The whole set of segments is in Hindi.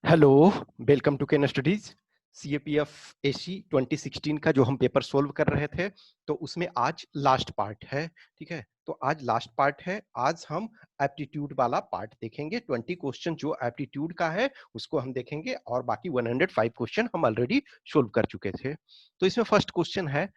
Hello, welcome to Ken studies. CAPF AC 2016 का जो हम पेपर सोल्व कर रहे थे, तो उसमें आज लास्ट पार्ट है। ठीक है, तो आज लास्ट पार्ट है। आज हम एप्टीट्यूड वाला पार्ट देखेंगे। 20 क्वेश्चन जो एप्टीट्यूड का है उसको हम देखेंगे, और बाकी 105 क्वेश्चन हम ऑलरेडी सोल्व कर चुके थे। तो इसमें फर्स्ट क्वेश्चन है,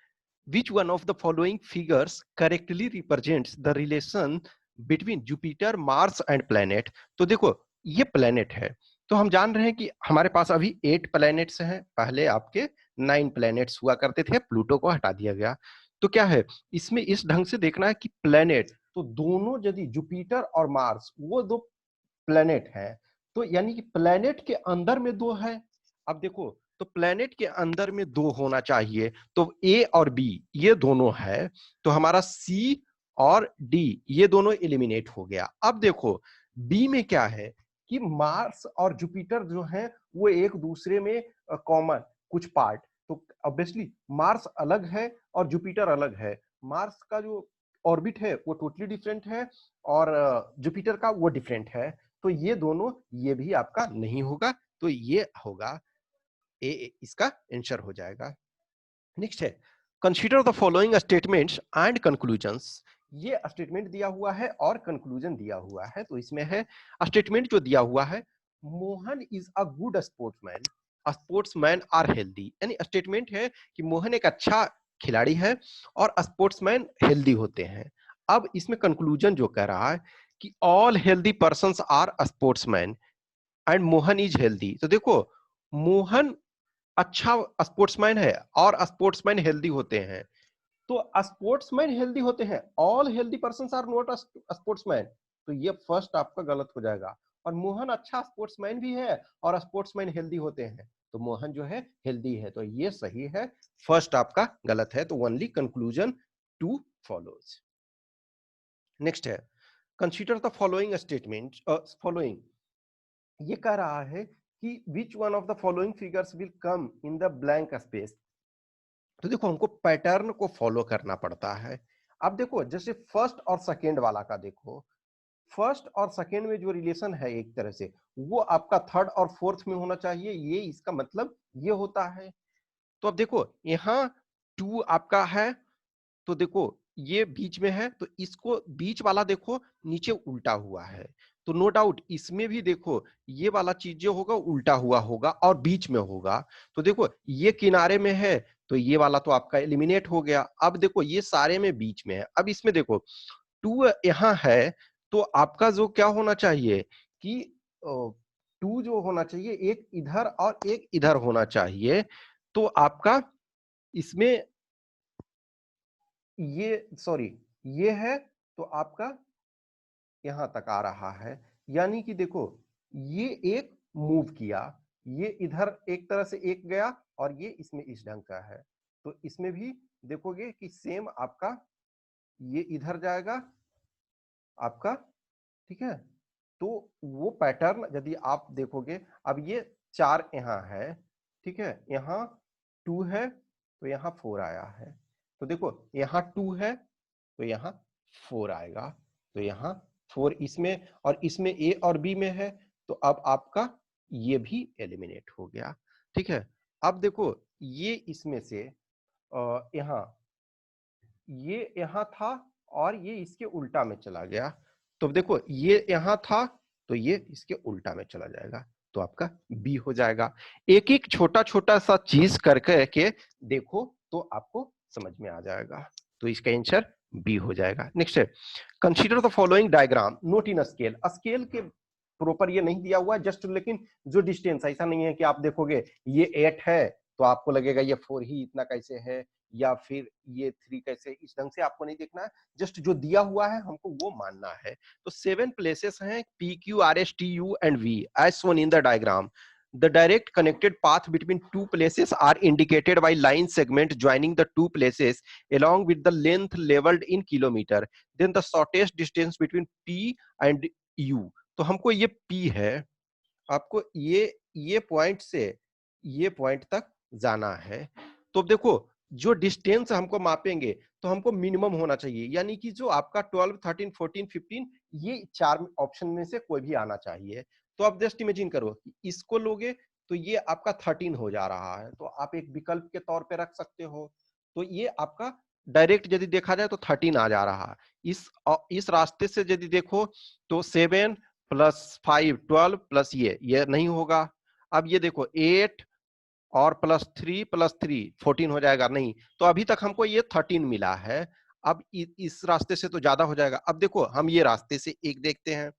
विच one of the following figures correctly represents the relation between Jupiter, Mars and planet. तो देखो, ये प्लैनेट है, तो हम जान रहे हैं कि हमारे पास अभी 8 प्लैनेट्स हैं। पहले आपके 9 प्लैनेट्स हुआ करते थे, प्लूटो को हटा दिया गया। तो क्या है, इसमें इस ढंग से देखना है कि प्लैनेट, तो दोनों यदि जुपिटर और मार्स वो दो प्लैनेट हैं, तो यानी कि प्लैनेट के अंदर में दो है। अब देखो, तो प्लैनेट के अंदर में दो होना चाहिए, तो ए और बी ये दोनों है, तो हमारा सी और डी ये दोनों एलिमिनेट हो गया। अब देखो, बी में क्या है कि मार्स और जुपिटर जो है वो एक दूसरे में कॉमन कुछ पार्ट, तो ऑब्वियसली मार्स अलग है और जुपिटर अलग है। मार्स का जो ऑर्बिट है वो टोटली डिफरेंट है, और जुपिटर का वो डिफरेंट है। तो ये दोनों, ये भी आपका नहीं होगा, तो ये होगा ए, इसका आंसर हो जाएगा। नेक्स्ट है, consider the following statements and conclusions. ये स्टेटमेंट दिया हुआ है और कंक्लूजन दिया हुआ है। तो इसमें है स्टेटमेंट जो दिया हुआ है, Mohan is a good sportsman, sportsman are healthy. यानी स्टेटमेंट है कि मोहन एक अच्छा खिलाड़ी है और स्पोर्ट्समैन हेल्दी होते हैं। अब इसमें कंक्लूजन जो कह रहा है कि all healthy persons are sportsman and Mohan is healthy. तो देखो, मोहन अच्छा स्पोर्ट्समैन है और स्पोर्ट्समैन हेल्दी होते हैं। तो स्पोर्ट्समैन हेल्दी होते हैं, all healthy person are not sportsman, तो ये फर्स्ट आपका गलत हो जाएगा। और मोहन अच्छा स्पोर्ट्समैन भी है और स्पोर्ट्समैन हेल्दी होते हैं, तो मोहन जो है हेल्दी है, तो ये सही है। फर्स्ट आपका गलत है, तो only conclusion two follows. Next है, consider the following statement. Following ये कह रहा है कि which one of the following figures will come in the blank space. तो देखो, हमको पैटर्न को फॉलो करना पड़ता है। अब देखो, जैसे फर्स्ट और सेकेंड वाला का देखो, फर्स्ट और सेकेंड में जो रिलेशन है एक तरह से वो आपका थर्ड और फोर्थ में होना चाहिए, ये इसका मतलब ये होता है। तो अब देखो, यहाँ टू आपका है, तो देखो ये बीच में है, तो इसको बीच वाला देखो नीचे उल्टा हुआ है, तो नो डाउट इसमें भी देखो ये वाला चीज जो होगा उल्टा हुआ होगा और बीच में होगा। तो देखो, ये किनारे में है, तो ये वाला तो आपका एलिमिनेट हो गया। अब देखो, ये सारे में बीच में है। अब इसमें देखो, टू यहाँ है, तो आपका जो क्या होना चाहिए कि टू जो होना चाहिए एक इधर और एक इधर होना चाहिए। तो आपका इसमें ये, सॉरी, ये है, तो आपका यहां तक आ रहा है। यानी कि देखो, ये एक मूव किया, ये इधर एक तरह से एक गया, और ये इसमें इस ढंग का है। तो इसमें भी देखोगे कि सेम आपका ये इधर जाएगा आपका। ठीक है, तो वो पैटर्न यदि आप देखोगे, अब ये 4 यहाँ है, ठीक है, यहाँ 2 है, तो यहाँ 4 आया है। तो देखो, यहाँ 2 है, तो यहाँ 4 आएगा, तो यहाँ 4 इसमें, और इसमें ए और बी में है, तो अब आपका ये भी एलिमिनेट हो गया। ठीक है, अब देखो, ये इसमें से यहाँ, ये यहाँ था और ये इसके उल्टा में चला गया। तो देखो, ये यहाँ था, तो ये इसके उल्टा में चला जाएगा, तो आपका बी हो जाएगा। एक एक छोटा छोटा सा चीज करके के देखो, तो आपको समझ में आ जाएगा। तो इसका आंसर बी हो जाएगा। नेक्स्ट है, consider the following diagram note in scale. Scale के प्रॉपर ये नहीं दिया हुआ है जस्ट, लेकिन जो डिस्टेंस, ऐसा नहीं है कि आप देखोगे ये 8 है तो आपको लगेगा ये 4 ही इतना कैसे है, या फिर ये 3 कैसे, इस ढंग से आपको नहीं देखना है। जस्ट जो दिया हुआ है हमको वो मानना है। तो 7 प्लेसेस हैं, P Q R S T U and V as shown in the diagram. The direct connected path between two places are indicated by line segment joining the two places along with the length labeled in kilometer. Then the shortest distance between P and U. तो हमको ये P है, आपको ये पॉइंट से ये पॉइंट तक जाना है। तो देखो, जो डिस्टेंस हमको मापेंगे तो हमको मिनिमम होना चाहिए, यानी कि जो आपका 12, 13, 14, 15, ये 4 ऑप्शन में से कोई भी आना चाहिए। तो आप जस्ट इमेजिन करो, इसको लोगे तो ये आपका 13 हो जा रहा है, तो आप एक विकल्प के तौर पे रख सकते हो। तो ये आपका डायरेक्ट यदि देखा जाए तो 13 आ जा रहा है। इस रास्ते से यदि देखो तो 7 + 5 12 प्लस ये नहीं होगा। अब ये देखो 8 और +3 14 हो जाएगा, नहीं। तो अभी तक हमको ये 13 मिला है। अब इस रास्ते से तो ज्यादा हो जाएगा। अब देखो हम ये रास्ते से एक देखते हैं,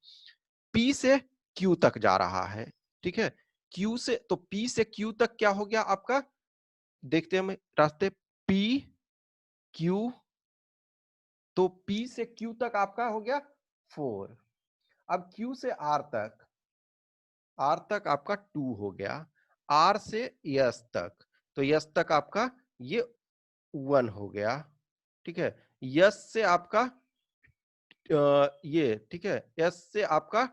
P से Q तक जा रहा है, ठीक है। Q से तो P से Q तक क्या हो गया आपका, देखते हैं हम रास्ते P Q, तो P से Q तक आपका हो गया 4। अब Q से R तक आपका 2 हो गया। R से S तक, तो S तक आपका ये 1 हो गया, ठीक है। S से आपका ये, ठीक है, S से आपका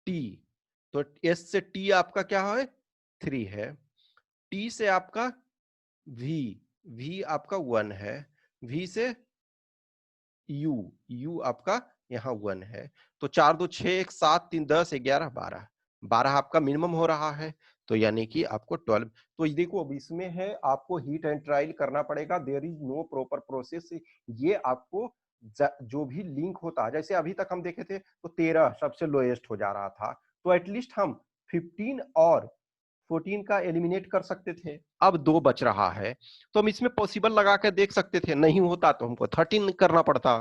T, तो S से T आपका क्या है 3 है। T से आपका V आपका 1 है। V से U आपका यहाँ 1 है। तो 4 2 6 1 7 3 10 11 12, 12 आपका मिनिमम हो रहा है। तो यानी कि आपको 12, तो ये देखो अब इसमें है आपको हीट एंड ट्रायल करना पड़ेगा। There is no proper process. ये आपको जो भी लिंक होता है, जैसे अभी तक हम देखे थे तो 13 सबसे लोएस्ट हो जा रहा था, तो एटलीस्ट हम 15 और 14 का एलिमिनेट कर सकते थे। अब 2 बच रहा है, तो हम इसमें पॉसिबल लगा के देख सकते थे, नहीं होता तो हमको 13 करना पड़ता।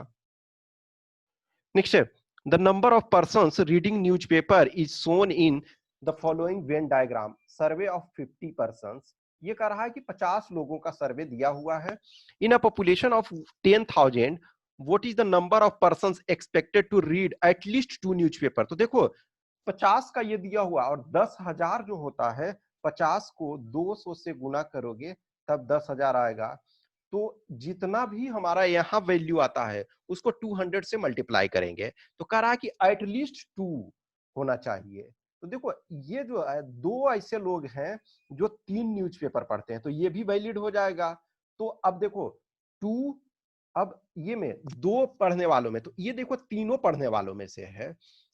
नेक्स्ट है, the number of persons reading newspaper is shown in the following Venn diagram, survey of 50 persons. ये कह रहा है कि 50 लोगों का सर्वे दिया हुआ है। In a population of 10,000 what is the number of persons expected to read at least 2 newspaper. तो देखो 50 का ये दिया हुआ, और 10,000 जो होता है, 50 को 200 से गुना करोगे तब 10,000 आएगा। तो जितना भी हमारा यहाँ वैल्यू आता है उसको 200 से मल्टीप्लाई करेंगे, तो कह रहा है कि एटलीस्ट 2 होना चाहिए। तो देखो ये जो है, दो ऐसे लोग हैं जो 3 न्यूज़पेपर पढ़ते हैं, तो ये भी वैलिड हो जाएगा। तो अब देखो 2, अब ये में 2 पढ़ने वालों में, तो ये देखो तीनों पढ़ने वालों में से है,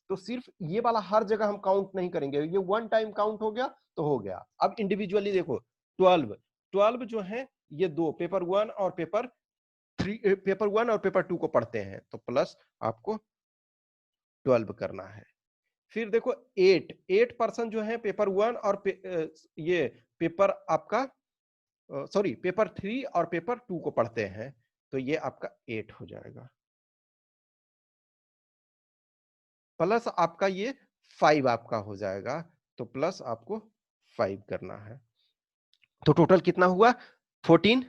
तो सिर्फ ये वाला हर जगह हम काउंट नहीं करेंगे, ये वन टाइम काउंट हो गया तो हो गया। अब इंडिविजुअली देखो 12 जो है ये 2 पेपर 1 और पेपर 3, पेपर 1 और पेपर 2 को पढ़ते हैं, तो प्लस आपको 12 करना है। फिर देखो 8 पर्सन जो है पेपर 1 और ये पेपर आपका सॉरी पेपर 3 और पेपर 2 को पढ़ते हैं, तो ये आपका 8 हो जाएगा, प्लस आपका ये 5 आपका हो जाएगा, तो प्लस आपको 5 करना है। तो टोटल कितना हुआ 14,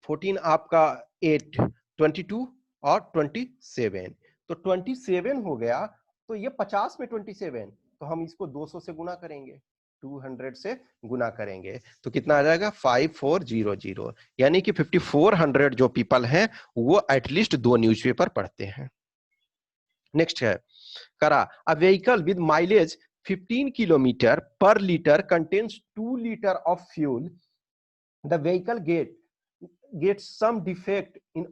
14 आपका 8, 22 और 27, तो 27 हो गया। तो ये 50 में 27, तो हम इसको 200 से गुना करेंगे, 200 से गुना करेंगे तो कितना आ जाएगा 5400, यानी कि 5400 जो पीपल हैं वो एटलीस्ट 2 न्यूज़पेपर पढ़ते हैं। नेक्स्ट है, करा a vehicle with mileage 15 kilometre per litre contains 2 litre of fuel, the vehicle gets some defect in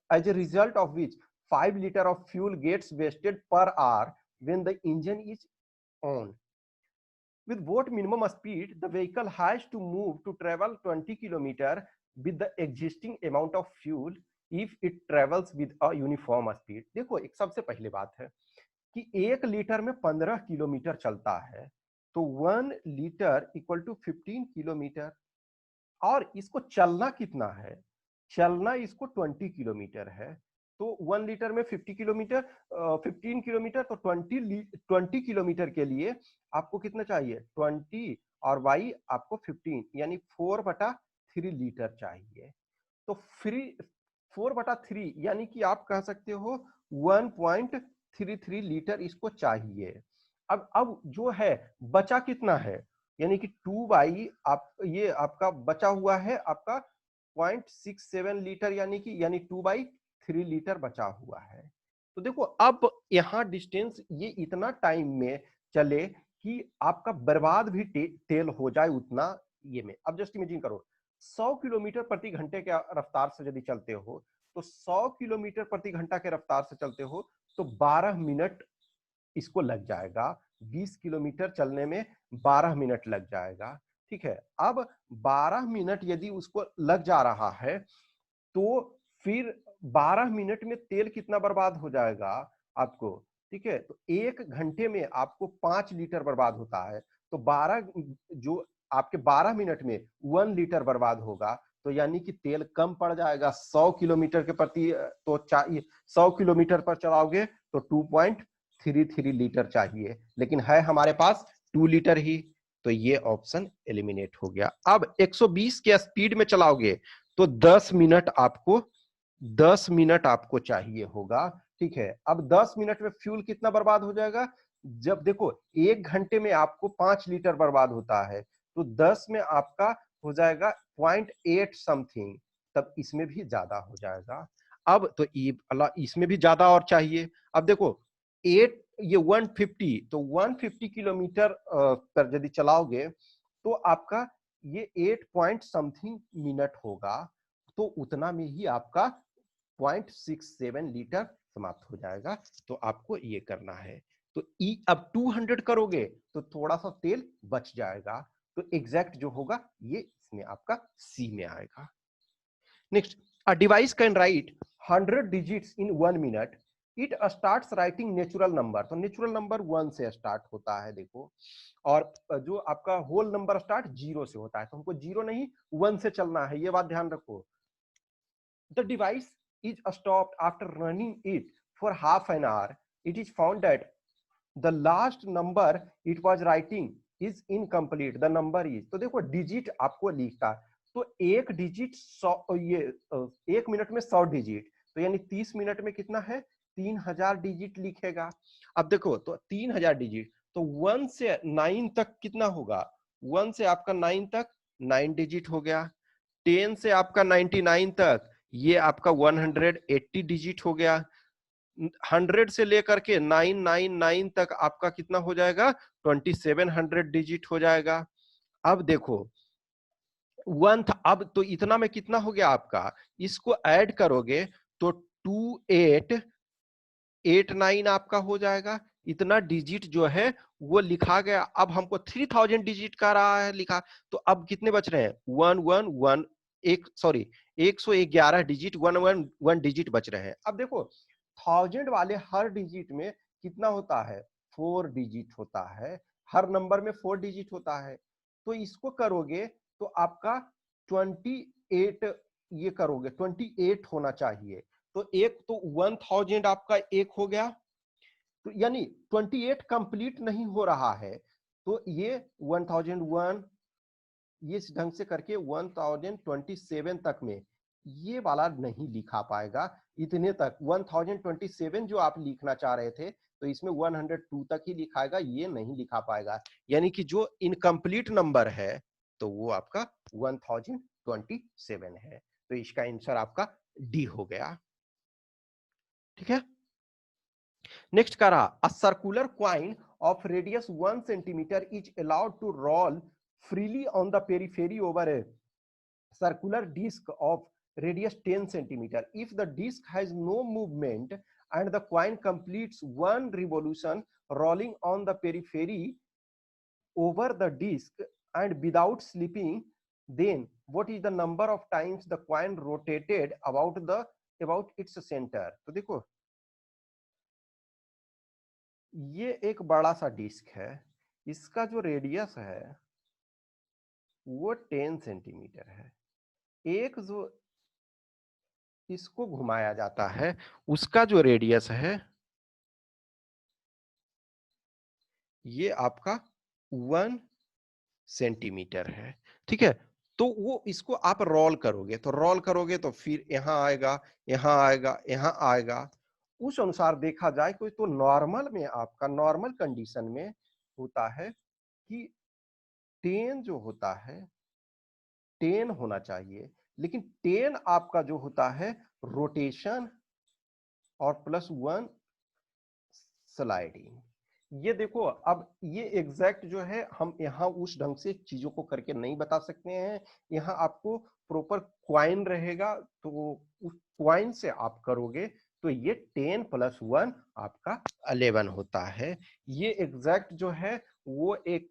as a result of which 5 liter of fuel gets wasted per hour when the engine is on. With what minimum speed the vehicle has to move to travel 20 kilometer with the existing amount of fuel if it travels with a uniform speed. देखो एक सबसे पहले बात है कि 1 लीटर में 15 किलोमीटर चलता है, तो 1 लीटर इक्वल टू 15 किलोमीटर, और इसको चलना कितना है, चलना इसको 20 किलोमीटर है। तो 1 लीटर में 50 किलोमीटर 15 किलोमीटर, तो 20 किलोमीटर के लिए आपको कितना चाहिए 20, और वाई आपको 15, यानी 4/3 लीटर चाहिए। तो 4/3 यानी कि आप कह सकते हो 1.33 लीटर इसको चाहिए। अब जो है बचा कितना है, यानी कि 2 आप ये आपका बचा हुआ है आपका 0.67 लीटर, यानी 2/3 लीटर बचा हुआ है। तो देखो अब यहाँ डिस्टेंस ये इतना टाइम में चले कि आपका बर्बाद भी तेल हो जाए उतना ये में। अब जस्ट इमेजिन करो 100 किलोमीटर प्रति घंटे के रफ्तार से यदि चलते हो, तो 100 किलोमीटर प्रति घंटा के रफ्तार से चलते हो तो 12 मिनट इसको लग जाएगा 20 किलोमीटर चलने में 12 मिनट लग जाएगा। ठीक है, अब 12 मिनट यदि उसको लग जा रहा है तो फिर 12 मिनट में तेल कितना बर्बाद हो जाएगा आपको। ठीक है, तो 1 घंटे में आपको 5 लीटर बर्बाद होता है, तो 12 जो आपके 12 मिनट में 1 लीटर बर्बाद होगा, तो यानी कि तेल कम पड़ जाएगा। 100 किलोमीटर के प्रति तो चाहिए, 100 किलोमीटर पर चलाओगे तो 2.33 लीटर चाहिए, लेकिन है हमारे पास 2 लीटर ही, तो ये ऑप्शन एलिमिनेट हो गया। अब 120 के स्पीड में चलाओगे तो 10 मिनट आपको चाहिए होगा। ठीक है, अब 10 मिनट में फ्यूल कितना बर्बाद हो जाएगा। जब देखो 1 घंटे में आपको 5 लीटर बर्बाद होता है, तो 10 में आपका हो जाएगा 0.8 समथिंग, तब इसमें भी ज्यादा हो जाएगा। अब तो इसमें भी ज्यादा और चाहिए। अब देखो 8 ये 150, तो 150 किलोमीटर पर यदि चलाओगे तो आपका ये 8 पॉइंट समथिंग मिनट होगा, तो उतना में ही आपका 0.67 लीटर समाप्त हो जाएगा। तो आपको ये करना है, तो अब 200 करोगे तो थोड़ा सा तेल बच जाएगा, तो एग्जैक्ट जो होगा ये इसमें आपका सी में आएगा। Next, a device can write 100 digits in 1 minute, it starts writing natural number, तो नेचुरल नंबर 1 से स्टार्ट होता है देखो, और जो आपका होल नंबर स्टार्ट 0 से होता है, तो हमको 0 नहीं 1 से चलना है, ये बात ध्यान रखो। The device is stopped after running it for half an hour. It is found that the last number it was writing is incomplete. The number is, तो देखो डिजिट आपको लिखता है, तो एक डिजिट 100, ये 1 मिनट में 100 डिजिट, तो यानी 30 मिनट में कितना है 3000 डिजिट लिखेगा। अब देखो तो 3000 डिजिट, तो 1 से 9 तक कितना होगा, 1 से आपका 9 तक 9 डिजिट हो गया, 10 से आपका 99 तक ये आपका 180 डिजिट हो गया, 100 से लेकर के 999 तक आपका कितना हो जाएगा 2700 डिजिट हो जाएगा। अब देखो 1 था, अब तो इतना में कितना हो गया आपका, इसको ऐड करोगे तो 2889 आपका हो जाएगा। इतना डिजिट जो है वो लिखा गया। अब हमको 3000 डिजिट का रहा है लिखा, तो अब कितने बच रहे हैं 111 111 डिजिट 111 डिजिट बच रहे हैं। अब देखो 1000 वाले हर डिजिट में कितना होता है 4 डिजिट होता है, हर नंबर में 4 डिजिट होता है, तो इसको करोगे तो आपका 28, ये करोगे 28 होना चाहिए, तो एक तो 1000 आपका एक हो गया, तो यानी 28 कंप्लीट नहीं हो रहा है, तो ये 1001 ये इस ढंग से करके 1027 तक में ये वाला नहीं लिखा पाएगा। इतने तक 1027 जो आप लिखना चाह रहे थे, तो इसमें 102 तक ही लिखाएगा, ये नहीं लिखा पाएगा, यानी कि जो इनकम्प्लीट नंबर है तो वो आपका 1027 है, तो इसका आंसर आपका डी हो गया। ठीक है, नेक्स्ट कह रहा a circular coin of radius 1 centimetre is allowed to roll freely on the periphery over a circular disc of radius 10 centimeter. If the disc has no movement and the coin completes one revolution rolling on the periphery over the disc and without slipping, then what is the number of times the coin rotated about its center? तो देखो ये एक बड़ा सा डिस्क है, इसका जो रेडियस है वो 10 सेंटीमीटर है, एक जो इसको घुमाया जाता है उसका जो रेडियस है ये आपका 1 सेंटीमीटर है। ठीक है, तो वो इसको आप रोल करोगे, तो रोल करोगे तो फिर यहां आएगा, यहां आएगा, यहां आएगा, उस अनुसार देखा जाए कोई तो नॉर्मल में आपका नॉर्मल कंडीशन में होता है कि 10 जो होता है 10 होना चाहिए, लेकिन 10 आपका जो होता है रोटेशन और +1 स्लाइडिंग। ये देखो अब ये एग्जैक्ट जो है हम यहाँ उस ढंग से चीजों को करके नहीं बता सकते हैं, यहाँ आपको प्रॉपर क्वाइन रहेगा, तो उस क्वाइन से आप करोगे तो ये 10 + 1 आपका 11 होता है। ये एग्जैक्ट जो है वो एक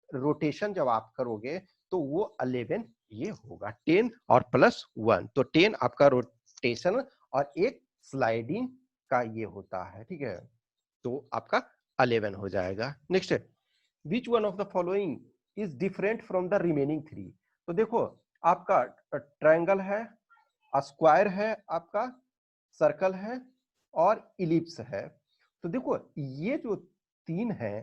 रोटेशन जब आप करोगे तो वो 11 ये होगा, 10 और +1, तो 10 आपका रोटेशन और एक स्लाइडिंग का ये होता है, ठीक है, तो आपका 11 हो जाएगा। नेक्स्ट है, विच one of the following is different from the remaining 3। तो देखो आपका ट्रायंगल है, स्क्वायर है, आपका सर्कल है और इलिप्स है। तो देखो ये जो 3 है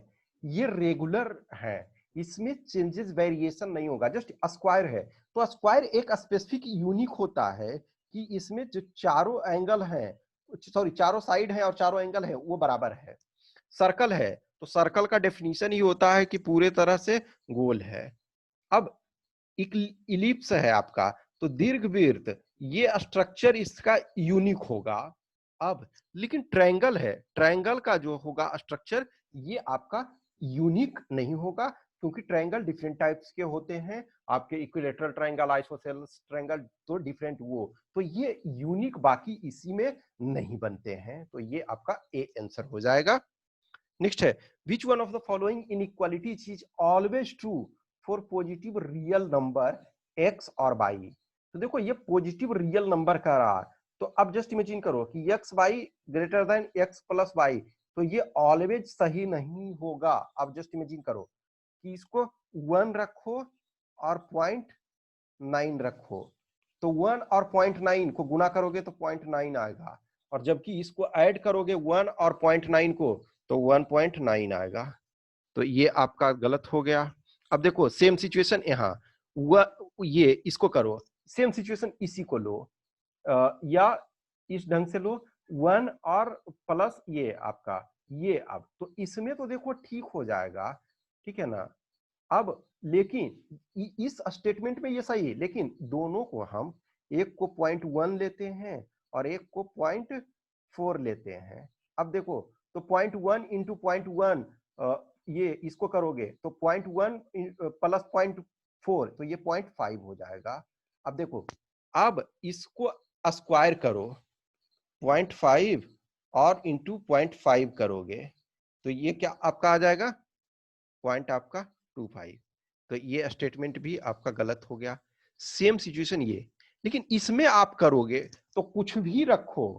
ये रेगुलर है, इसमें चेंजेस वेरिएशन नहीं होगा, जस्ट स्क्वायर है। तो स्क्वायर एक स्पेसिफिक यूनिक होता है कि इसमें जो चारों एंगल है, सॉरी चारों साइड है और चारों एंगल है वो बराबर है। सर्कल है तो सर्कल का डेफिनेशन ही होता है कि पूरे तरह से गोल है। अब इलिप्स है आपका तो दीर्घवृत्त, ये स्ट्रक्चर इसका यूनिक होगा। अब लेकिन ट्रायंगल है, ट्रायंगल का जो होगा स्ट्रक्चर ये आपका यूनिक नहीं होगा, क्योंकि ट्रायंगल डिफरेंट टाइप्स के होते हैं, आपके इक्विलेटरल ट्रायंगल, आइसोसेलेस ट्रायंगल, तो डिफरेंट वो, तो ये यूनिक बाकी इसी में नहीं बनते हैं, तो ये आपका ए आंसर हो जाएगा। नेक्स्ट है, विच one of the following inequalities is always true for positive real number x और y। तो देखो ये पॉजिटिव रियल नंबर का रहा, तो अब जस्ट इमेजिन करो कि x y greater than x + y, तो ये ऑलवेज सही नहीं होगा। अब जस्ट इमेजिन करो कि इसको 1 रखो और 0.9 रखो, तो 1 और 0.9 को गुना करोगे तो 0.9 आएगा, और जबकि इसको ऐड करोगे 1 और 0.9 को तो 1.9 आएगा, तो ये आपका गलत हो गया। अब देखो सेम सिचुएशन यहाँ, ये इसको करो, सेम सिचुएशन इसी को लो, या इस ढंग से लो, 1 और प्लस ये आपका ये, अब तो इसमें तो देखो ठीक हो जाएगा, ठीक है ना। अब लेकिन इस स्टेटमेंट में ये सही है, लेकिन दोनों को हम, एक को 0.1 लेते हैं और एक को 0.4 लेते हैं। अब देखो तो 0.1 इंटू 0.1, ये इसको करोगे तो 0.1 प्लस 0.4, तो ये 0.5 हो जाएगा। अब देखो अब इसको स्क्वायर करो, 0.5 और इंटू 0.5 करोगे तो ये क्या आपका आ जाएगा, पॉइंट आपका 25, तो ये स्टेटमेंट भी आपका गलत हो गया। सेम सिचुएशन ये, लेकिन इसमें आप करोगे तो कुछ भी रखो,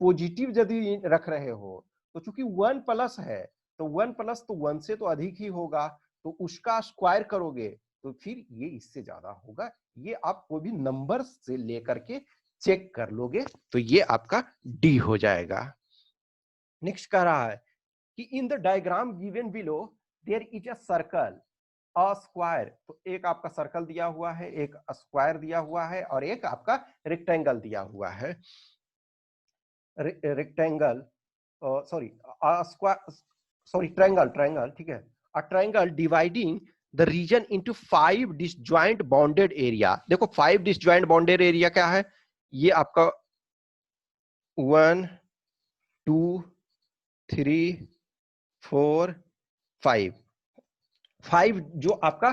पॉजिटिव यदि रख रहे हो तो चूंकि 1 प्लस है तो 1 प्लस तो 1 से तो अधिक ही होगा, तो उसका स्क्वायर करोगे तो फिर ये इससे ज्यादा होगा। ये आप कोई भी नंबर से लेकर के चेक कर लोगे, तो ये आपका डी हो जाएगा। नेक्स्ट कह रहा है कि in the diagram given below there is a circle a square, तो एक आपका सर्कल दिया हुआ है, एक स्क्वायर दिया हुआ है और एक आपका रेक्टेंगल दिया हुआ है। Rectangle, sorry square, sorry triangle, triangle ठीक है, a triangle dividing the region into 5 disjoint bounded area. देखो 5 डिसजॉइंट बाउंडेड एरिया क्या है, ये आपका 1 2 3 4 5, 5 जो आपका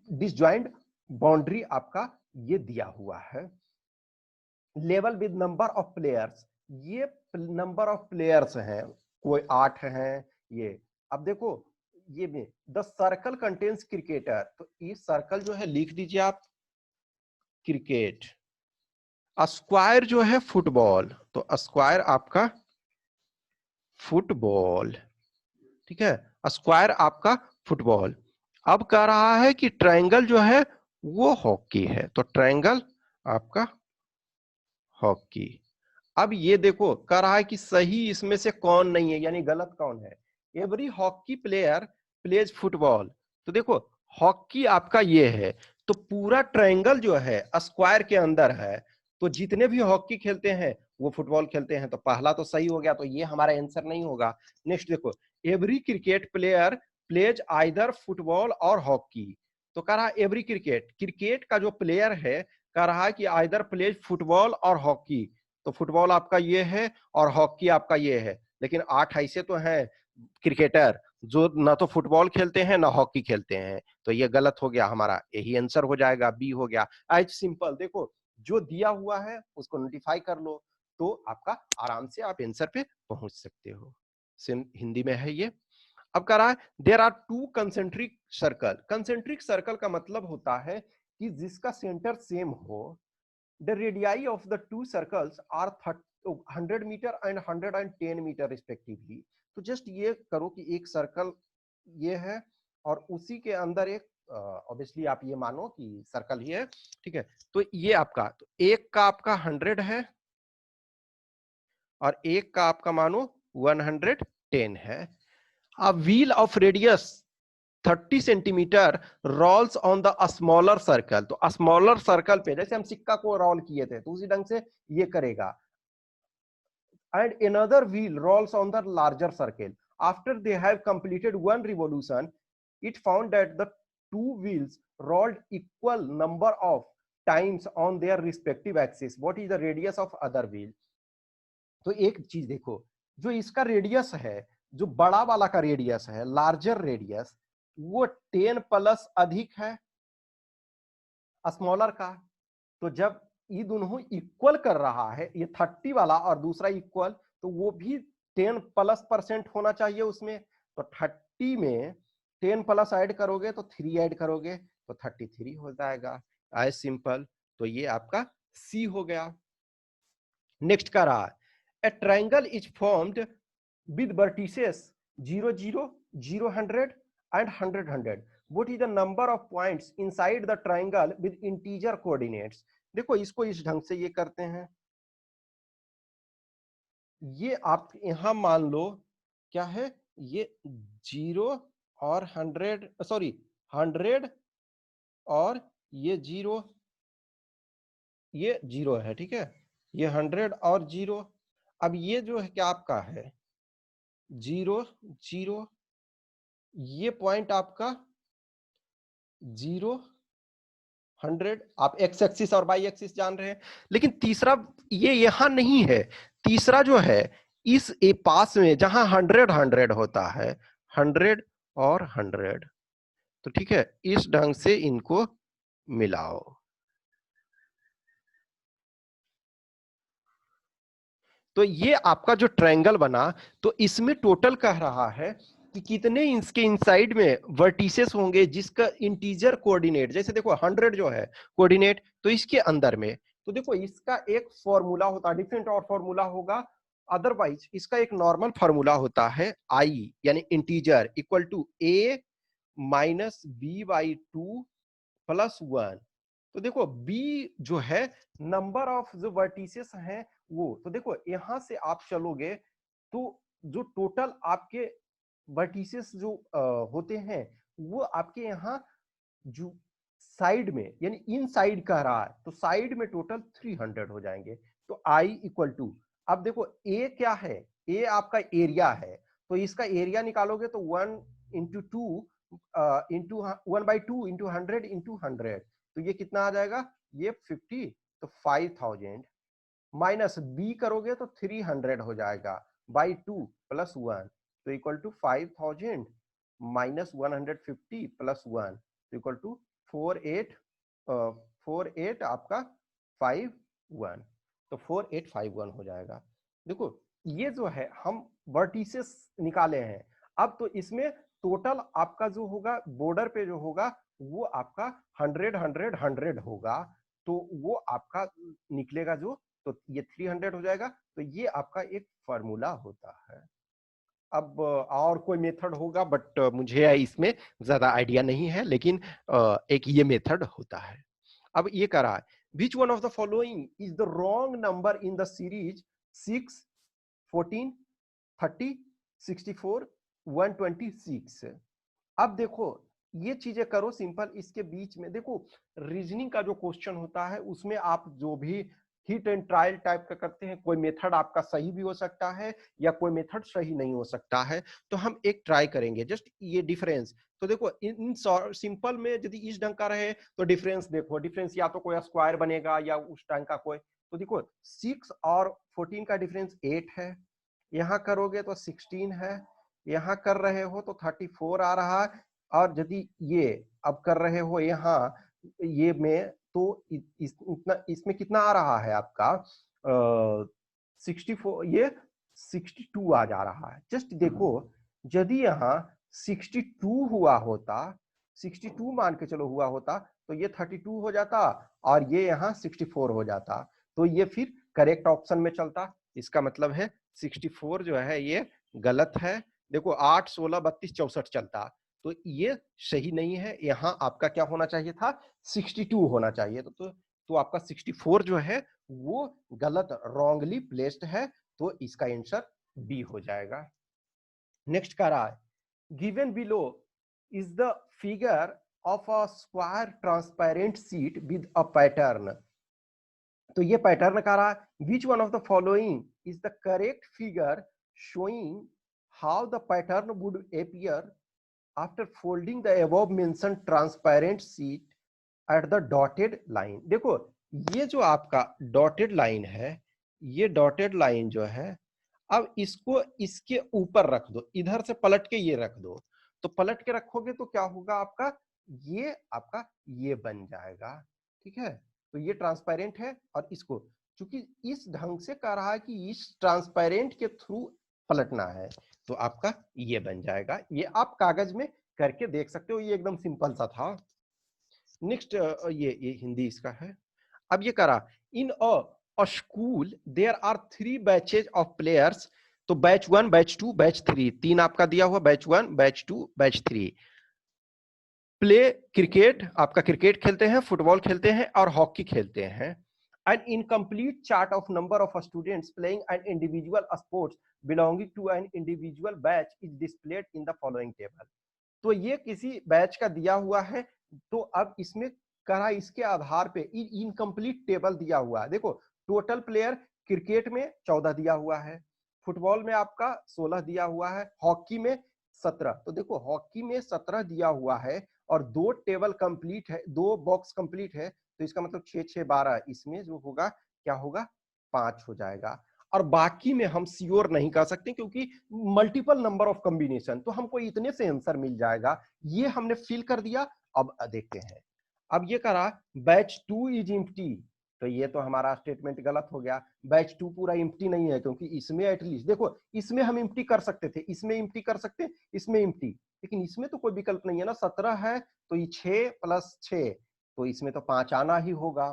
डिसजॉइंट बाउंड्री आपका ये दिया हुआ है। Level with number of players, ये नंबर ऑफ प्लेयर्स हैं, कोई 8 हैं ये। अब देखो ये में द सर्कल कंटेन्स क्रिकेटर, तो ये सर्कल जो है लिख दीजिए आप क्रिकेट। स्क्वायर जो है फुटबॉल, तो स्क्वायर आपका फुटबॉल, ठीक है, स्क्वायर आपका फुटबॉल। अब कह रहा है कि ट्रायंगल जो है वो हॉकी है, तो ट्रायंगल आपका हॉकी। अब ये देखो कह रहा है कि सही इसमें से कौन नहीं है, यानी गलत कौन है। Every hockey player plays football, तो देखो हॉकी आपका ये है, तो पूरा ट्रायंगल जो है स्क्वायर के अंदर है, तो जितने भी हॉकी खेलते हैं वो फुटबॉल खेलते हैं, तो पहला तो सही हो गया, तो ये हमारा आंसर नहीं होगा। नेक्स्ट देखो, every cricket player plays either football or hockey, तो कह रहा है एवरी क्रिकेट, क्रिकेट का जो प्लेयर है कह रहा है कि either pledge football or hockey, तो फुटबॉल आपका ये है और हॉकी आपका ये है, लेकिन 8 ऐसे तो हैं क्रिकेटर जो ना तो फुटबॉल खेलते हैं ना हॉकी खेलते हैं, तो ये गलत हो गया, हमारा यही आंसर हो जाएगा, बी हो गया। आज सिंपल देखो जो दिया हुआ है उसको नोटिफाई कर लो, तो आपका आराम से आप आंसर पे पहुंच सकते हो। सेम हिंदी में है ये। अब कह रहा है there are two concentric circle. Concentric circle का मतलब होता है कि जिसका सेंटर सेम हो। The radii of the two circles are 100 metre and 110 metre respectively. तो जस्ट ये करो कि एक सर्कल ये है और उसी के अंदर एक, ऑब्वियसली आप ये मानो कि सर्कल ही है, ठीक है। तो ये आपका, तो एक का आपका 100 है और एक का आपका मानो 110 है। A wheel of radius 30 centimetre rolls on the smaller circle। तो स्मॉलर सर्कल पे जैसे हम सिक्का को रोल किए थे तो उसी ढंग से ये करेगा। And another wheel rolls on the larger circle. After they have completed one revolution, it found that the two wheels rolled equal number of times on their respective axis. What is the radius of other wheel? तो एक चीज देखो, जो इसका रेडियस है, जो बड़ा वाला का रेडियस है, लार्जर रेडियस, वो 10 प्लस अधिक है स्मॉलर का। तो जब ये दोनों इक्वल कर रहा है, ये 30 वाला और दूसरा इक्वल, तो वो भी 10+% होना चाहिए उसमें। तो 30 में 10 प्लस ऐड करोगे तो 3 ऐड करोगे तो 33 हो जाएगा। As simple. तो ये आपका सी हो गया। नेक्स्ट का रहा a triangle is formed with vertices 0 0 0 100 and 100 100। What is the number of points inside the triangle with integer coordinates? देखो इसको इस ढंग से ये करते हैं। ये आप यहां मान लो क्या है, ये 0 और 100, सॉरी 100 और ये 0, ये 0 है, ठीक है। ये 100 और 0। अब ये जो है क्या आपका है 0 0, ये पॉइंट आपका 0 100। आप एक्स एक्सिस और वाई एक्सिस जान रहे हैं, लेकिन तीसरा ये यहां नहीं है। तीसरा जो है इस ए पास में जहां 100 100 होता है, 100 और 100, तो ठीक है, इस ढंग से इनको मिलाओ। तो ये आपका जो ट्रायंगल बना, तो इसमें टोटल कह रहा है कि कितने इसके इनसाइड में वर्टिसेस होंगे जिसका इंटीजर कोऑर्डिनेट, जैसे देखो 100 जो है कोऑर्डिनेट, तो इसके अंदर में, तो देखो इसका एक फॉर्मूला होता है, डिफरेंट और फॉर्मूला होगा। अदरवाइज इसका एक नॉर्मल फॉर्मूला होता है आई यानी integer equal to a minus b by 2 plus 1। तो देखो b जो है नंबर ऑफ जो वर्टिसेस हैं वो, तो देखो यहां से आप चलोगे तो जो टोटल आपके वर्टिसेस जो होते हैं वो आपके यहाँ जो साइड में यानी इन साइड कह रहा है, तो साइड में टोटल 300 हो जाएंगे। तो i इक्वल टू, अब देखो a क्या है, a आपका एरिया है, तो इसका एरिया निकालोगे तो 1 इंटू 2 इंटू 1/2 इंटू 100 इंटू 100, तो ये कितना आ जाएगा, ये 50, तो 5000 माइनस बी करोगे तो 300 हो जाएगा बाई 2 प्लस 1, तो इक्वल टू 5000 माइनस 150 प्लस 1, तो इक्वल टू 48 आपका 51, तो 4851 हो जाएगा। देखो ये जो है हम वर्टिसेस निकाले हैं। अब तो इसमें टोटल आपका जो होगा बॉर्डर पे जो होगा वो आपका 100 100 100 होगा, तो वो आपका निकलेगा जो, तो ये 300 हो जाएगा। तो ये आपका एक फॉर्मूला होता है। अब और कोई मेथड होगा बट मुझे इसमें ज्यादा आइडिया नहीं है, लेकिन एक ये मेथड होता है। अब ये कह रहा है विच one of the following is the wrong number in the series 6 14 30 64 126। अब देखो ये चीजें करो सिंपल, इसके बीच में देखो रीजनिंग का जो क्वेश्चन होता है उसमें आप जो भी हिट एंड ट्रायल टाइप का करते हैं, कोई मेथड आपका सही भी हो सकता है या कोई मेथड सही नहीं हो सकता है। तो हम एक ट्राई करेंगे जस्ट ये डिफरेंस। तो देखो इन सिंपल में यदि इस ढंग का रहे तो डिफरेंस देखो, डिफरेंस या तो कोई स्क्वायर बनेगा या उस ढंग का कोई। तो देखो 6 और 14 का डिफरेंस 8 है, यहाँ करोगे तो 16 है, यहाँ कर रहे हो तो 34 आ रहा है, और यदि ये अब कर रहे हो यहाँ ये में तो इतना इसमें कितना आ रहा है आपका 64, ये 62 आ जा रहा है। जस्ट देखो, यदि यहाँ 62 हुआ होता, 62 मान के चलो हुआ होता, तो ये 32 हो जाता और ये यहाँ 64 हो जाता, तो ये फिर करेक्ट ऑप्शन में चलता। इसका मतलब है 64 जो है ये गलत है। देखो 8, 16, 32, 64 चलता, तो ये सही नहीं है। यहाँ आपका क्या होना चाहिए था, 62 होना चाहिए। तो आपका 64 जो है वो गलत, रॉन्गली प्लेस्ड है, तो इसका आंसर बी हो जाएगा। नेक्स्ट कह रहा है, given below is the figure of a square transparent sheet with a pattern. तो ये पैटर्न कह रहा है, विच one of the following is the correct figure showing how the pattern would appear after folding the above mention transparent sheet at the dotted line. देखो ये जो आपका डॉटेड लाइन है, ये डॉटेड लाइन जो है, अब इसको इसके ऊपर रख दो, इधर से पलट के ये रख दो, तो पलट के रखोगे तो क्या होगा आपका ये बन जाएगा। ठीक है, तो ये ट्रांसपेरेंट है और इसको चूंकि इस ढंग से कह रहा है कि इस ट्रांसपेरेंट के थ्रू पलटना है, तो आपका ये बन जाएगा। ये आप कागज में करके देख सकते हो, ये एकदम सिंपल सा था। नेक्स्ट ये हिंदी इसका है। अब ये करा, in a school there are 3 batches of players. तो बैच 1, बैच 2, बैच 3, तीन आपका दिया हुआ, batch 1, batch 2, batch 3। Play cricket, आपका क्रिकेट खेलते हैं, फुटबॉल खेलते हैं और हॉकी खेलते हैं। An incomplete chart of number of students playing an individual sports belonging to an individual batch is displayed in the following table. तो ये किसी बैच का दिया हुआ है, तो अब इसमें कहा इसके आधार पे इनकम्प्लीट टेबल दिया हुआ है। देखो टोटल प्लेयर क्रिकेट में 14 दिया हुआ है, फुटबॉल में आपका 16 दिया हुआ है, हॉकी में 17। तो देखो हॉकी में 17 दिया हुआ है और 2 टेबल कंप्लीट है, 2 बॉक्स कंप्लीट है, तो इसका मतलब 6, 6, 12, इसमें जो होगा क्या होगा, 5 हो जाएगा। और बाकी में हम श्योर नहीं कर सकते क्योंकि मल्टीपल नंबर ऑफ कॉम्बिनेशन, तो हमको इतने से आंसर मिल जाएगा। ये हमने फिल कर दिया। अब देखते हैं, अब ये करा बैच 2 इज इम्प्टी, तो ये तो हमारा स्टेटमेंट गलत हो गया। बैच 2 पूरा इम्प्टी नहीं है, क्योंकि इसमें एटलीस्ट देखो, इसमें हम इम्प्टी कर सकते थे, इसमें इम्प्टी कर सकते, इसमें इम्प्टी, लेकिन इसमें तो कोई विकल्प नहीं है ना। 17 है तो ये 6 + 6, तो इसमें तो 5 आना ही होगा।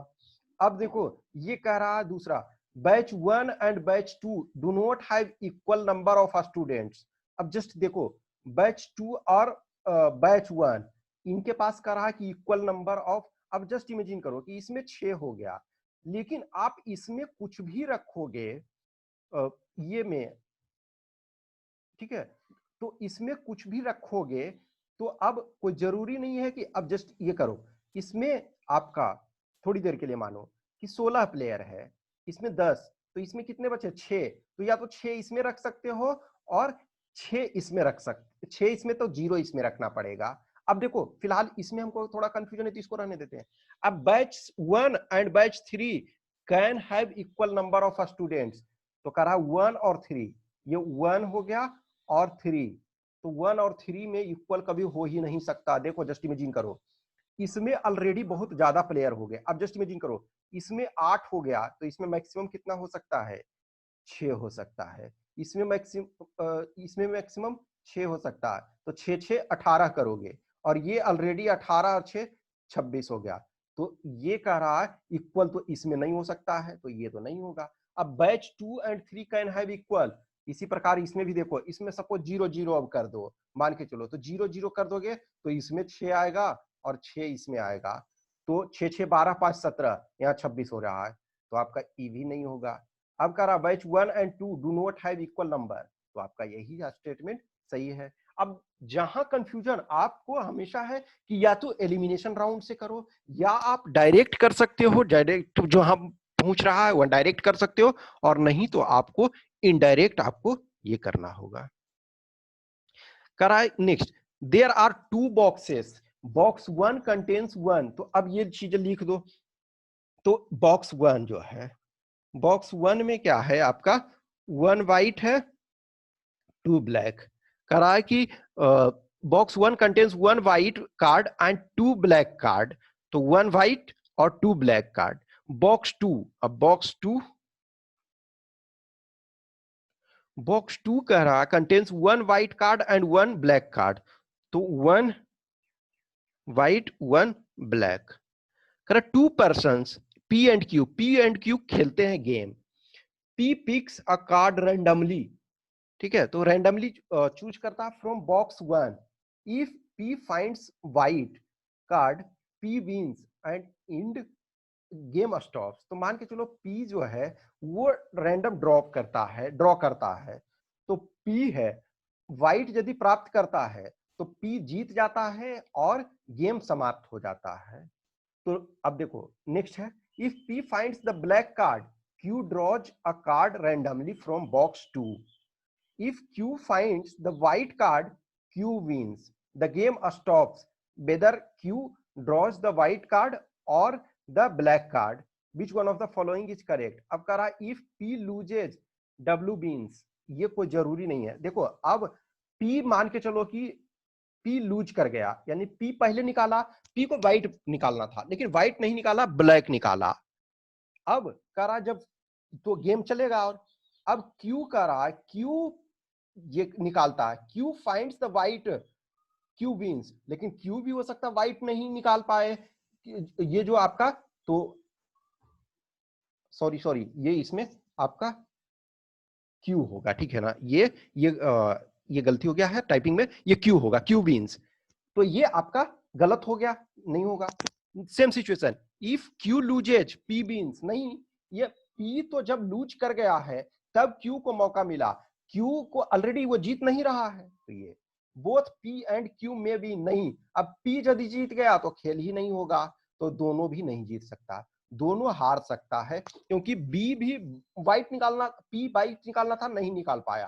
अब देखो ये कह रहा है दूसरा, batch 1 and batch 2 do not have equal number of students. अब जस्ट देखो बैच 2 और बैच 1, इनके पास कह रहा है कि इक्वल नंबर ऑफ। अब जस्ट इमेजिन करो कि इसमें 6 हो गया, लेकिन आप इसमें कुछ भी रखोगे, ये में, ठीक है, तो इसमें कुछ भी रखोगे तो अब कोई जरूरी नहीं है कि, अब जस्ट ये करो, इसमें आपका थोड़ी देर के लिए मानो कि 16 प्लेयर है, इसमें 10, तो इसमें कितने बचे, 6, तो या तो 6 इसमें रख सकते हो और 6 इसमें रख सकते, 6 इसमें तो 0 इसमें रखना पड़ेगा। अब देखो फिलहाल इसमें हमको थोड़ा कंफ्यूजन है, तो इसको रहने देते हैं। अब batch 1 and batch 3 can have equal number of students, तो कह रहा 1 और 3, ये 1 हो गया और 3, तो 1 और 3 में इक्वल कभी हो ही नहीं सकता। देखो जस्ट इमेजिन करो, इसमें ऑलरेडी बहुत ज्यादा प्लेयर हो गए। अब जस्ट इमेजिन करो, इसमें 8 हो गया, तो इसमें मैक्सिमम कितना हो सकता है, 6 हो सकता है। इसमें मैक्सिमम 6 हो सकता है, तो 6 6 18 करोगे, और ये ऑलरेडी 18 और 6 26 हो गया, तो ये कह रहा है इक्वल तो इसमें नहीं हो सकता है, तो ये तो नहीं होगा। अब batch 2 and 3 can have equal, इसी प्रकार इसमें भी देखो, इसमें सपोज 0 0 अब कर दो, मान के चलो, तो 0 0 कर दोगे तो इसमें 6 आएगा और 6 इसमें आएगा, तो 6 6 12 5 17, यहाँ 26 हो रहा है, तो आपका ई भी नहीं होगा। अब कह रहा batch 1 and 2 do not have equal number, तो आपका यही स्टेटमेंट सही है। अब जहां कंफ्यूजन आपको हमेशा है कि या तो एलिमिनेशन राउंड से करो, या आप डायरेक्ट कर सकते हो, डायरेक्ट जो हम पूछ रहा है वो डायरेक्ट कर सकते हो, और नहीं तो आपको इनडायरेक्ट आपको ये करना होगा। करा next, there are 2 boxes, box 1 contains 1, तो अब ये चीजें लिख दो। तो बॉक्स 1 जो है, बॉक्स 1 में क्या है आपका, 1 वाइट है, 2 ब्लैक। करा है कि box 1 contains 1 white card and 2 black card, तो 1 वाइट और 2 ब्लैक कार्ड। बॉक्स 2, अब बॉक्स 2 बॉक्स 2 कह रहा contains 1 white card and 1 black card, तो 1 व्हाइट 1 ब्लैक। कह रहा 2 पर्सन्स पी एंड क्यू खेलते हैं game. P picks a card randomly, ठीक है, तो रैंडमली चूज करता है from box 1। If P finds white card, P wins and end game stops. तो मान के चलो पी जो है वो रैंडम ड्रॉ करता है, तो पी है व्हाइट यदि प्राप्त करता है तो पी जीत जाता है और गेम समाप्त हो जाता है। तो अब देखो नेक्स्ट है, if P finds the black card, Q draws a card randomly from box 2। If Q finds the white card, Q wins, the game stops whether Q draws the white card और the black card, which one of the following is correct. अब कह रहा if P loses W wins, ये कोई जरूरी नहीं है। देखो अब पी मान के चलो कि पी लूज कर गया, यानी पी पहले निकाला, पी को व्हाइट निकालना था लेकिन व्हाइट नहीं निकाला, ब्लैक निकाला। अब कह रहा जब तो गेम चलेगा, और अब क्यू कह रहा क्यू ये निकालता है, Q finds the white, Q wins, लेकिन क्यू भी हो सकता है व्हाइट नहीं निकाल पाए। ये जो आपका तो सॉरी ये इसमें आपका क्यू होगा, ठीक है ना, ये गलती हो गया है टाइपिंग में, ये क्यू होगा, क्यू विंस। तो ये आपका गलत हो गया, नहीं होगा। Same situation, if Q loses P beans, नहीं, ये पी तो जब लूज कर गया है तब क्यू को मौका मिला, क्यू को ऑलरेडी वो जीत नहीं रहा है, तो ये बोथ पी एंड क्यू में भी नहीं। अब पी यदि जीत गया तो खेल ही नहीं होगा, तो दोनों भी नहीं जीत सकता, दोनों हार सकता है, क्योंकि बी भी व्हाइट निकालना, पी व्हाइट निकालना था, नहीं निकाल पाया,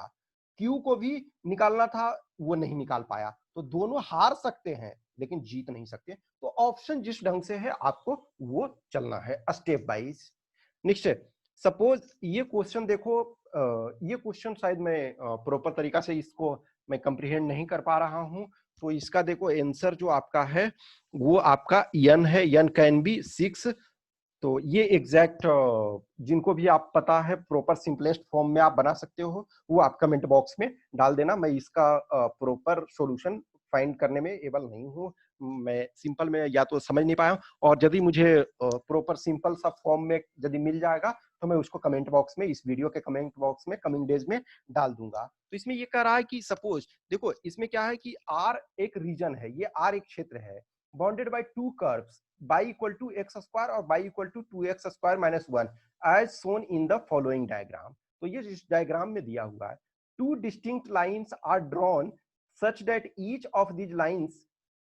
क्यू को भी निकालना था, वो नहीं निकाल पाया, तो दोनों हार सकते हैं लेकिन जीत नहीं सकते। तो ऑप्शन जिस ढंग से है आपको वो चलना है स्टेप वाइज। नेक्स्ट, सपोज ये क्वेश्चन देखो, ये क्वेश्चन शायद मैं प्रॉपर तरीका से इसको मैं कंप्रीहेंड नहीं कर पा रहा हूं, तो इसका देखो आंसर जो आपका है वो आपका यन है, यन कैन बी 6। तो ये एग्जैक्ट जिनको भी आप पता है प्रॉपर सिंपलेस्ट फॉर्म में आप बना सकते हो, वो आप कमेंट बॉक्स में डाल देना। मैं इसका प्रॉपर सॉल्यूशन फाइंड करने में एबल नहीं हूँ, मैं सिंपल में या तो समझ नहीं पाया हूँ, और यदि मुझे प्रॉपर सिंपल सा फॉर्म में यदि मिल जाएगा तो मैं उसको कमेंट बॉक्स में, इस वीडियो के कमेंट बॉक्स में कमिंग डेज में डाल दूंगा। तो इसमें ये कह रहा है कि सपोज देखो इसमें क्या है कि आर एक रीजन है, ये आर एक क्षेत्र है, bounded by two curves y equal to x square और y equal to 2x square minus 1 as shown in the following diagram। तो ये इस डायग्राम में दिया हुआ है, two distinct lines are drawn such that each of these lines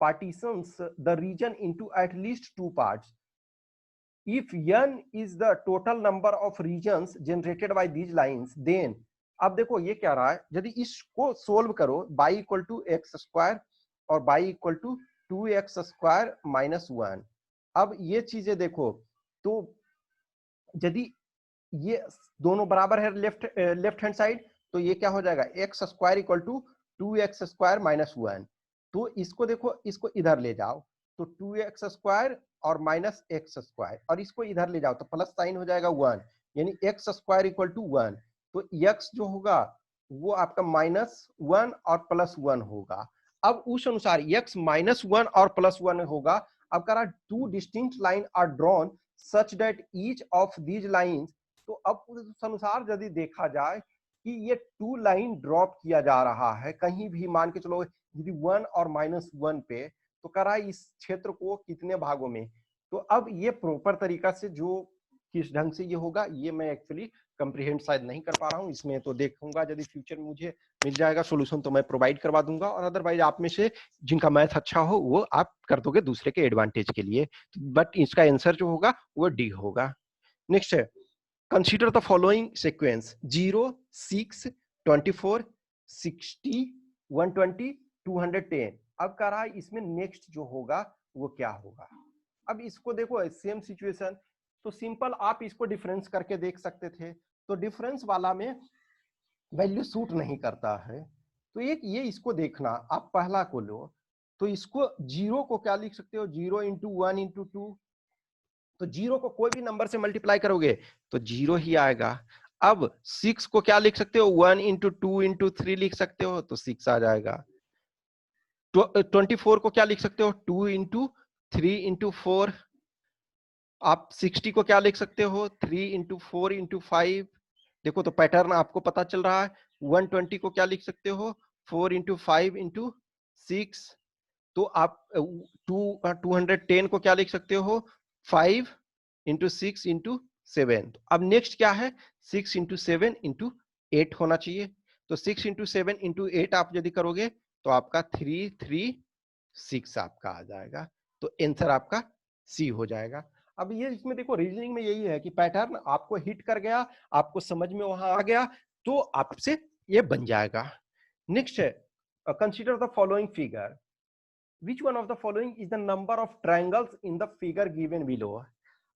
partitions the region into at least two parts। if n is the total number of regions generated by these lines, then अब देखो ये क्या रहा है, यदि इसको सोल्व करो y equal to x square और y equal to 2x square minus 1। अब ये चीजें देखो, तो यदि ये दोनों बराबर है लेफ्ट हैंड साइड, तो ये क्या हो जाएगा, x square equal to 2x square minus 1। तो इसको देखो, इसको इधर ले जाओ तो 2x स्क्वायर और माइनस एक्स स्क्वायर, और इसको इधर ले जाओ तो प्लस साइन हो जाएगा 1, यानी एक्स स्क्वायर इक्वल टू 1। तो x जो होगा वो आपका -1 और +1 होगा। अब उस अनुसार x -1 और +1 होगा। अब कह रहा two distinct line are drawn such that each of these lines, तो अब उस अनुसार यदि देखा जाए कि ये टू लाइन ड्रॉप किया जा रहा है कहीं भी, मान के चलो यदि 1 और -1 पे, तो कह रहा है इस क्षेत्र को कितने भागों में। तो अब ये प्रॉपर तरीका से जो किस ढंग से ये होगा, ये मैं एक्चुअली कंप्रीहेंड शायद नहीं कर पा रहा हूँ इसमें, तो देखूंगा यदि फ्यूचर में मुझे मिल जाएगा सोल्यूशन तो मैं प्रोवाइड करवा दूंगा, और अदरवाइज आप में से जिनका मैथ अच्छा हो वो आप कर दोगे दूसरे के एडवांटेज के लिए, बट इसका आंसर जो होगा वो डी होगा। नेक्स्ट है, कंसीडर द फॉलोइंग सीक्वेंस 0 6 24 60 120 210। अब कह रहा है इसमें नेक्स्ट जो होगा वो क्या होगा। अब इसको देखो सेम सिचुएशन, तो सिंपल आप इसको डिफरेंस करके देख सकते थे, तो डिफरेंस वाला में वैल्यू सूट नहीं करता है, तो एक ये इसको देखना, आप पहला को लो, तो इसको जीरो को क्या लिख सकते हो, 0 इंटू 1 इंटू 2, तो जीरो को कोई भी नंबर से मल्टीप्लाई करोगे तो जीरो ही आएगा। अब 6 को क्या लिख सकते हो, 1 इंटू 2 इंटू 3 लिख सकते हो, तो 6 आ जाएगा। 24 को क्या लिख सकते हो, 2 इंटू 3 इंटू 4। आप 60 को क्या लिख सकते हो, 3 इंटू 4 इंटू 5। देखो तो पैटर्न आपको पता चल रहा है। 120 को क्या लिख सकते हो, 4 इंटू 5 इंटू 6। तो आप 210 को क्या लिख सकते हो, 5 इंटू 6 इंटू 7। अब नेक्स्ट क्या है, 6 इंटू 7 इंटू 8 होना चाहिए। तो 6 इंटू 7 इंटू 8 आप यदि करोगे तो आपका 336 आपका आ जाएगा। तो आंसर आपका सी हो जाएगा। अब ये इसमें देखो रीजनिंग में यही है कि पैटर्न आपको हिट कर गया, आपको समझ में वहां आ गया, तो आपसे ये बन जाएगा। नेक्स्ट है, consider the following figure, which one of the following is the number of triangles in the figure given below।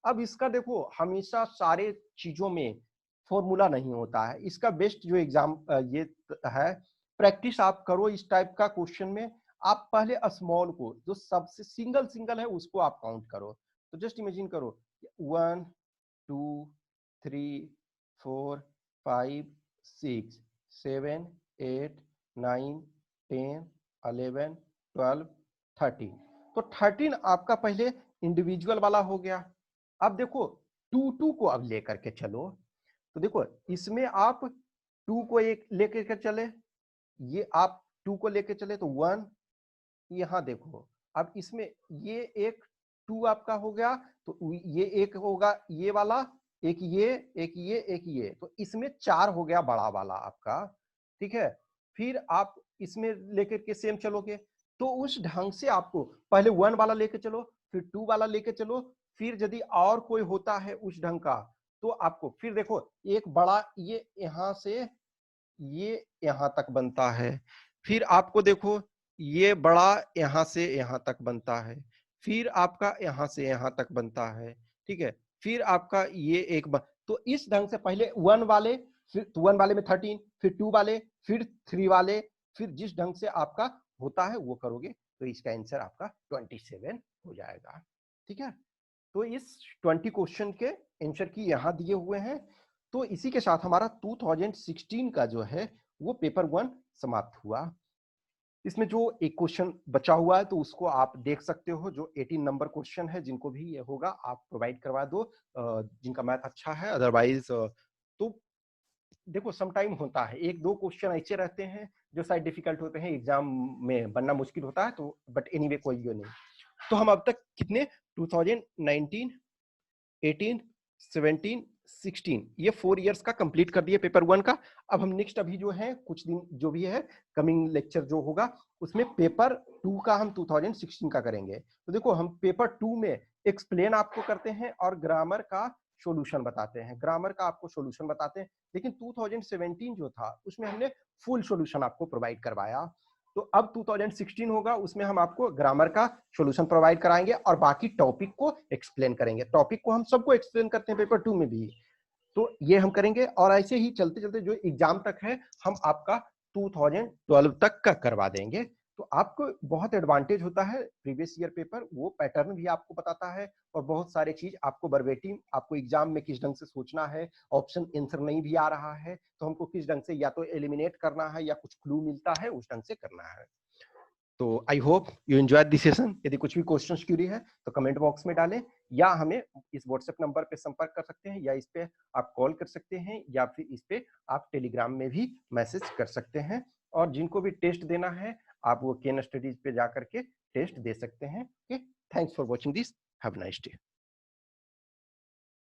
अब इसका देखो हमेशा सारे चीजों में फॉर्मूला नहीं होता है, इसका बेस्ट जो एग्जाम ये है, प्रैक्टिस आप करो इस टाइप का क्वेश्चन में। आप पहले स्मॉल को, जो सबसे सिंगल सिंगल है उसको आप काउंट करो। तो जस्ट इमेजिन करो 1 2 3 4 5 6 7 8 9 10 11 12 13। तो 13 आपका पहले इंडिविजुअल वाला हो गया। अब देखो 2 को अब लेकर के चलो, तो देखो इसमें आप 2 को एक लेकर के चले, ये आप 2 को लेकर चले तो 1, यहां देखो अब इसमें ये एक 2 आपका हो गया, तो ये एक होगा ये वाला, एक ये एक ये एक ये, तो इसमें 4 हो गया बड़ा वाला आपका। ठीक है, फिर आप इसमें लेकर के सेम चलोगे, तो उस ढंग से आपको पहले 1 वाला लेके चलो, फिर 2 वाला लेके चलो, फिर यदि और कोई होता है उस ढंग का तो आपको फिर देखो एक बड़ा ये यहां से ये यहां तक बनता है, फिर आपको देखो ये बड़ा यहां से यहां तक बनता है, फिर आपका यहां से यहां तक बनता है। ठीक है, फिर आपका ये तो इस ढंग से पहले 1 वाले, फिर 1 वाले में 13, फिर 2 वाले, फिर 3 वाले, फिर जिस ढंग से आपका होता है वो करोगे तो इसका आंसर आपका 27 हो जाएगा। ठीक है, तो इस 20 क्वेश्चन के आंसर की यहां दिए हुए हैं। तो इसी के साथ हमारा 2016 का जो है वो पेपर 1 समाप्त हुआ। इसमें जो एक क्वेश्चन बचा हुआ है तो उसको आप देख सकते हो, जो 18 नंबर क्वेश्चन है, जिनको भी ये होगा आप प्रोवाइड करवा दो, जिनका मैथ अच्छा है। अदरवाइज तो देखो सम टाइम होता है, एक दो क्वेश्चन ऐसे रहते हैं जो शायद डिफिकल्ट होते हैं, एग्जाम में बनना मुश्किल होता है, तो बट एनीवे कोई ये नहीं। तो हम अब तक कितने 2019 18 17 16 ये 4 इयर्स का कंप्लीट कर दिए पेपर 1 का। अब हम नेक्स्ट अभी जो है कुछ दिन जो भी है कमिंग लेक्चर जो होगा उसमें पेपर 2 का हम 2016 का करेंगे। तो देखो हम पेपर 2 में एक्सप्लेन आपको करते हैं और ग्रामर का सॉल्यूशन बताते हैं, ग्रामर का आपको सॉल्यूशन बताते हैं। लेकिन 2017 जो था उसमें हमने फुल सॉल्यूशन आपको प्रोवाइड करवाया। तो अब 2016 होगा उसमें हम आपको ग्रामर का सॉल्यूशन प्रोवाइड कराएंगे और बाकी टॉपिक को एक्सप्लेन करेंगे। टॉपिक को हम सबको एक्सप्लेन करते हैं पेपर 2 में भी, तो ये हम करेंगे। और ऐसे ही चलते चलते जो एग्जाम तक है हम आपका 2012 तक का करवा देंगे। तो आपको बहुत एडवांटेज होता है, प्रीवियस ईयर पेपर वो पैटर्न भी आपको बताता है और बहुत सारे चीज आपको वर्बेटिम, आपको एग्जाम में किस ढंग से सोचना है, ऑप्शन आंसर नहीं भी आ रहा है तो हमको किस ढंग से या तो एलिमिनेट करना है या कुछ क्लू मिलता है उस ढंग से करना है। तो I hope you enjoy this session. यदि कुछ भी क्वेश्चन क्यूरी है तो कमेंट बॉक्स में डालें, या हमें इस व्हाट्सएप नंबर पे संपर्क कर सकते हैं, या इस पे आप कॉल कर सकते हैं, या फिर इस पे आप टेलीग्राम में भी मैसेज कर सकते हैं। और जिनको भी टेस्ट देना है आप वो केन स्टडीज पे जाकर के टेस्ट दे सकते हैं। Okay, thanks for watching this, have a nice day.